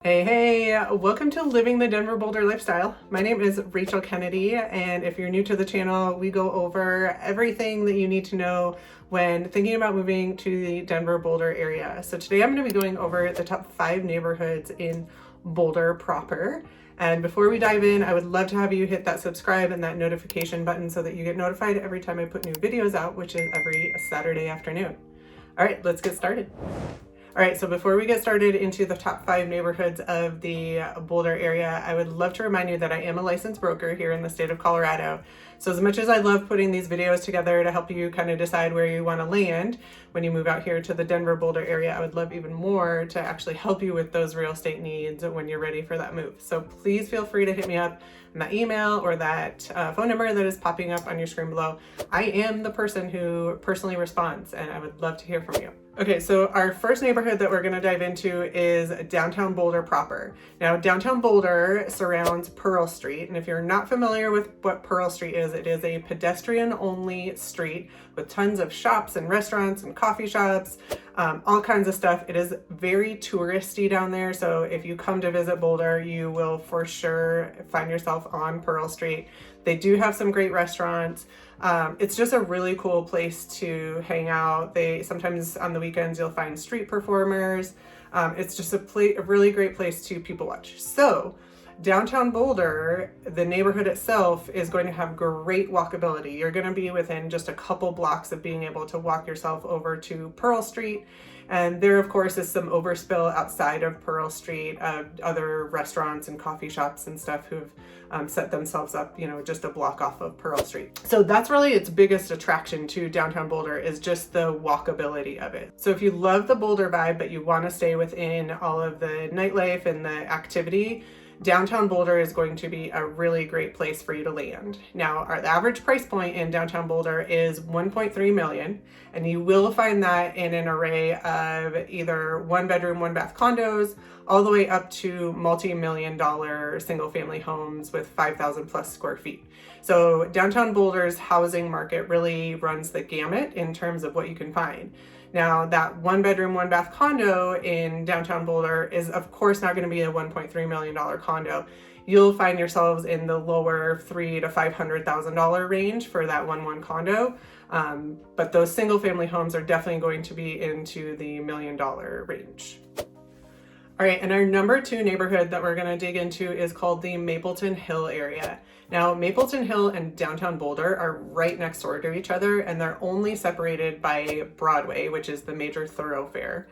Hey, welcome to Living the Denver Boulder Lifestyle. My name is Rachel Kennedy, and if you're new to the channel, we go over everything that you need to know when thinking about moving to the Denver Boulder area. So today I'm going to be going over the top 5 neighborhoods in Boulder proper. And before we dive in, I would love to have you hit that subscribe and that notification button so that you get notified every time I put new videos out, which is every Saturday afternoon. All right, let's get started. All right, so before we get started into the top 5 neighborhoods of the Boulder area, I would love to remind you that I am a licensed broker here in the state of Colorado. So as much as I love putting these videos together to help you kind of decide where you want to land when you move out here to the Denver Boulder area, I would love even more to actually help you with those real estate needs when you're ready for that move. So please feel free to hit me up on that email or that phone number that is popping up on your screen below. I am the person who personally responds, and I would love to hear from you. Okay, so our first neighborhood that we're going to dive into is downtown Boulder proper. Now, downtown Boulder surrounds Pearl Street, and if you're not familiar with what Pearl Street is, it is a pedestrian-only street with tons of shops and restaurants and coffee shops, all kinds of stuff. It is very touristy down there, so if you come to visit Boulder, you will for sure find yourself on Pearl Street. They do have some great restaurants. It's just a really cool place to hang out. Sometimes on the weekends you'll find street performers. It's just a really great place to people watch. So downtown Boulder, the neighborhood itself is going to have great walkability. You're going to be within just a couple blocks of being able to walk yourself over to Pearl Street. And there, of course, is some overspill outside of Pearl Street of other restaurants and coffee shops and stuff who've set themselves up, just a block off of Pearl Street. So that's really its biggest attraction to downtown Boulder, is just the walkability of it. So if you love the Boulder vibe, but you want to stay within all of the nightlife and the activity, downtown Boulder is going to be a really great place for you to land. Now, the average price point in downtown Boulder is $1.3 million, and you will find that in an array of either 1-bedroom, 1-bath condos, all the way up to multi-million-dollar single-family homes with 5,000 plus square feet. So downtown Boulder's housing market really runs the gamut in terms of what you can find. Now, that 1-bedroom, 1-bath condo in downtown Boulder is, of course, not going to be a $1.3 million condo. You'll find yourselves in the lower $300,000 to $500,000 range for that 1-1 condo. But those single-family homes are definitely going to be into the $1 million range. All right, and our number 2 neighborhood that we're going to dig into is called the Mapleton Hill area. Now, Mapleton Hill and downtown Boulder are right next door to each other, and they're only separated by Broadway, which is the major thoroughfare,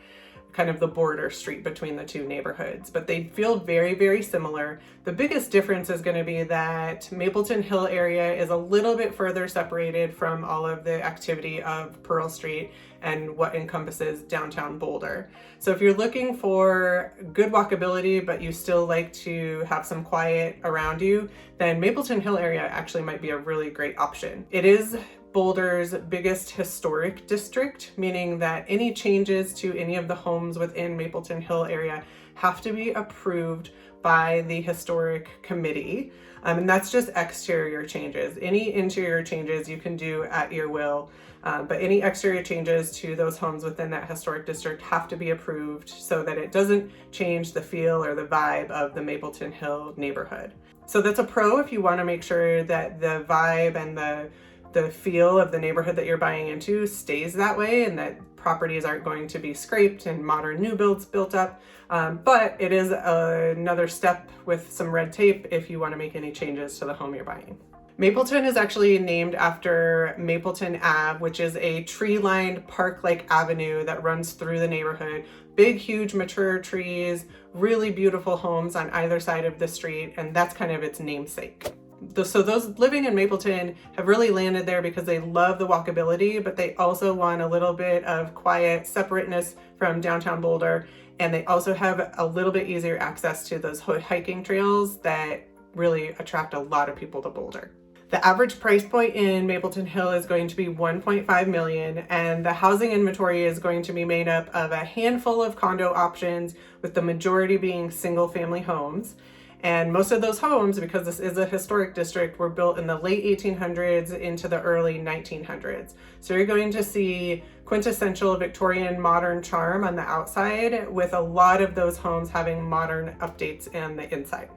kind of the border street between the two neighborhoods. But they feel very, very similar. The biggest difference is going to be that Mapleton Hill area is a little bit further separated from all of the activity of Pearl Street and what encompasses downtown Boulder. So if you're looking for good walkability, but you still like to have some quiet around you, then Mapleton Hill area actually might be a really great option. It is Boulder's biggest historic district, meaning that any changes to any of the homes within Mapleton Hill area have to be approved by the historic committee. And that's just exterior changes. Any interior changes you can do at your will, but any exterior changes to those homes within that historic district have to be approved so that it doesn't change the feel or the vibe of the Mapleton Hill neighborhood. So that's a pro if you want to make sure that the vibe and the feel of the neighborhood that you're buying into stays that way, and that properties aren't going to be scraped and modern new builds built up. But it is another step with some red tape if you want to make any changes to the home you're buying. Mapleton is actually named after Mapleton Ave, which is a tree-lined park-like avenue that runs through the neighborhood. Big, huge, mature trees, really beautiful homes on either side of the street, and that's kind of its namesake. So those living in Mapleton have really landed there because they love the walkability, but they also want a little bit of quiet separateness from downtown Boulder. And they also have a little bit easier access to those hiking trails that really attract a lot of people to Boulder. The average price point in Mapleton Hill is going to be $1.5 million, and the housing inventory is going to be made up of a handful of condo options, with the majority being single family homes. And most of those homes, because this is a historic district, were built in the late 1800s into the early 1900s. So you're going to see quintessential Victorian modern charm on the outside, with a lot of those homes having modern updates in the inside.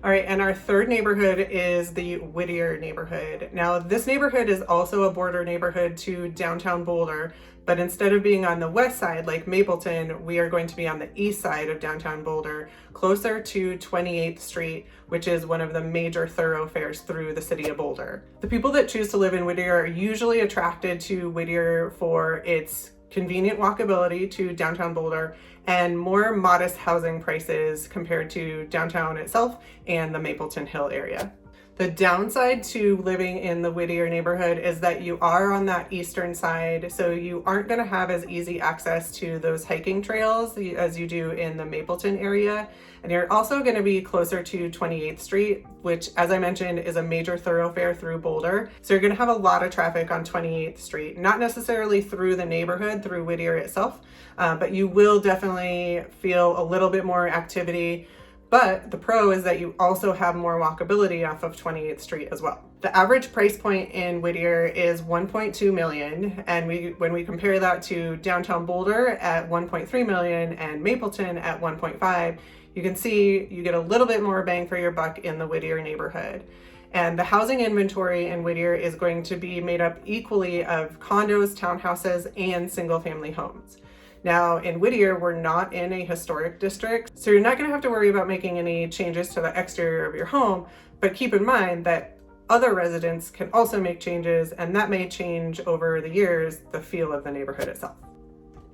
All right, and our third neighborhood is the Whittier neighborhood. Now, this neighborhood is also a border neighborhood to downtown Boulder, but instead of being on the west side like Mapleton, we are going to be on the east side of downtown Boulder, closer to 28th Street, which is one of the major thoroughfares through the city of Boulder. The people that choose to live in Whittier are usually attracted to Whittier for its convenient walkability to downtown Boulder and more modest housing prices compared to downtown itself and the Mapleton Hill area. The downside to living in the Whittier neighborhood is that you are on that eastern side, so you aren't going to have as easy access to those hiking trails as you do in the Mapleton area. And you're also going to be closer to 28th Street, which, as I mentioned, is a major thoroughfare through Boulder. So you're going to have a lot of traffic on 28th Street, not necessarily through the neighborhood, through Whittier itself, but you will definitely feel a little bit more activity. But the pro is that you also have more walkability off of 28th Street as well. The average price point in Whittier is $1.2 million, and when we compare that to downtown Boulder at $1.3 million and Mapleton at $1.5, you can see you get a little bit more bang for your buck in the Whittier neighborhood. And the housing inventory in Whittier is going to be made up equally of condos, townhouses, and single-family homes. Now, in Whittier, we're not in a historic district, so you're not going to have to worry about making any changes to the exterior of your home, but keep in mind that other residents can also make changes, and that may change over the years the feel of the neighborhood itself.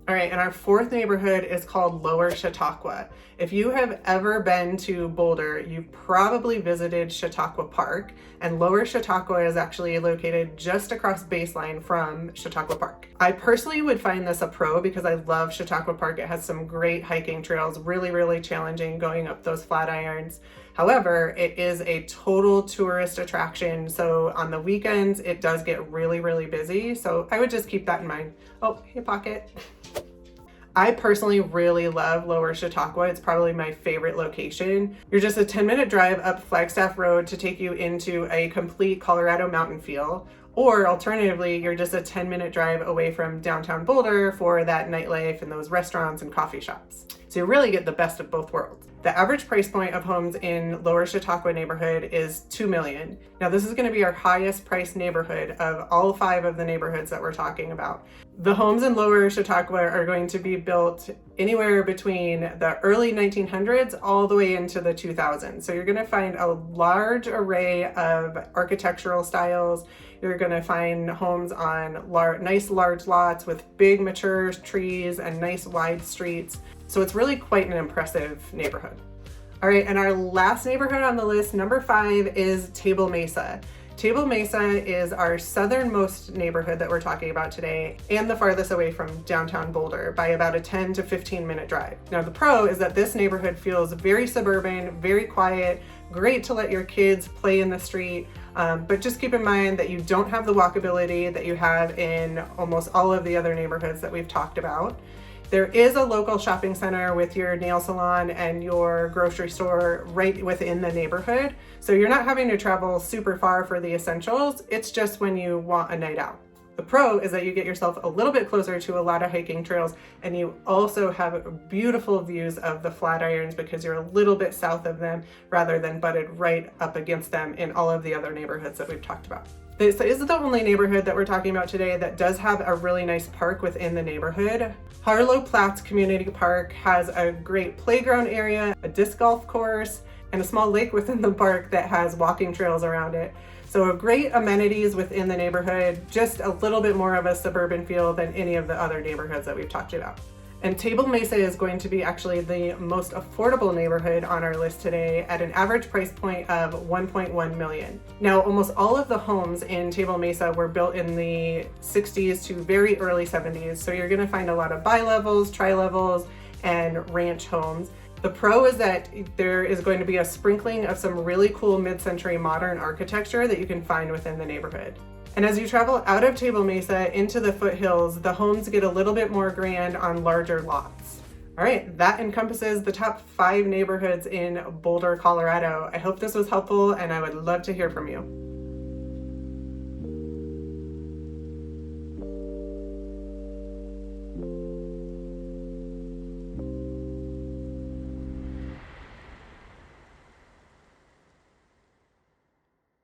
All right, and our fourth neighborhood is called Lower Chautauqua. If you have ever been to Boulder, you've probably visited Chautauqua Park, and Lower Chautauqua is actually located just across Baseline from Chautauqua Park. I personally would find this a pro because I love Chautauqua Park. It has some great hiking trails, really challenging going up those flat irons. However, it is a total tourist attraction, so on the weekends it does get really busy, so I would just keep that in mind. Oh, hey Pocket. I personally really love Lower Chautauqua. It's probably my favorite location. You're just a 10-minute drive up Flagstaff Road to take you into a complete Colorado mountain feel, or alternatively, you're just a 10-minute drive away from downtown Boulder for that nightlife and those restaurants and coffee shops. So you really get the best of both worlds. The average price point of homes in Lower Chautauqua neighborhood is $2 million. Now this is going to be our highest priced neighborhood of all 5 of the neighborhoods that we're talking about. The homes in Lower Chautauqua are going to be built anywhere between the early 1900s all the way into the 2000s. So you're going to find a large array of architectural styles. You're going to find homes on nice large lots with big mature trees and nice wide streets. So it's really quite an impressive neighborhood. All right, and our last neighborhood on the list, number 5, is Table Mesa. Table Mesa is our southernmost neighborhood that we're talking about today and the farthest away from downtown Boulder by about a 10 to 15 minute drive. Now the pro is that this neighborhood feels very suburban, very quiet, great to let your kids play in the street, but just keep in mind that you don't have the walkability that you have in almost all of the other neighborhoods that we've talked about. There is a local shopping center with your nail salon and your grocery store right within the neighborhood. So you're not having to travel super far for the essentials. It's just when you want a night out. The pro is that you get yourself a little bit closer to a lot of hiking trails, and you also have beautiful views of the Flatirons because you're a little bit south of them rather than butted right up against them in all of the other neighborhoods that we've talked about. This is the only neighborhood that we're talking about today that does have a really nice park within the neighborhood. Harlow Platts Community Park has a great playground area, a disc golf course, and a small lake within the park that has walking trails around it. So great amenities within the neighborhood, just a little bit more of a suburban feel than any of the other neighborhoods that we've talked about. And Table Mesa is going to be actually the most affordable neighborhood on our list today at an average price point of $1.1 million. Now, almost all of the homes in Table Mesa were built in the 60s to very early 70s. So you're gonna find a lot of bi-levels, tri-levels, and ranch homes. The pro is that there is going to be a sprinkling of some really cool mid-century modern architecture that you can find within the neighborhood. And as you travel out of Table Mesa into the foothills, the homes get a little bit more grand on larger lots. All right, that encompasses the top 5 neighborhoods in Boulder, Colorado. I hope this was helpful and I would love to hear from you.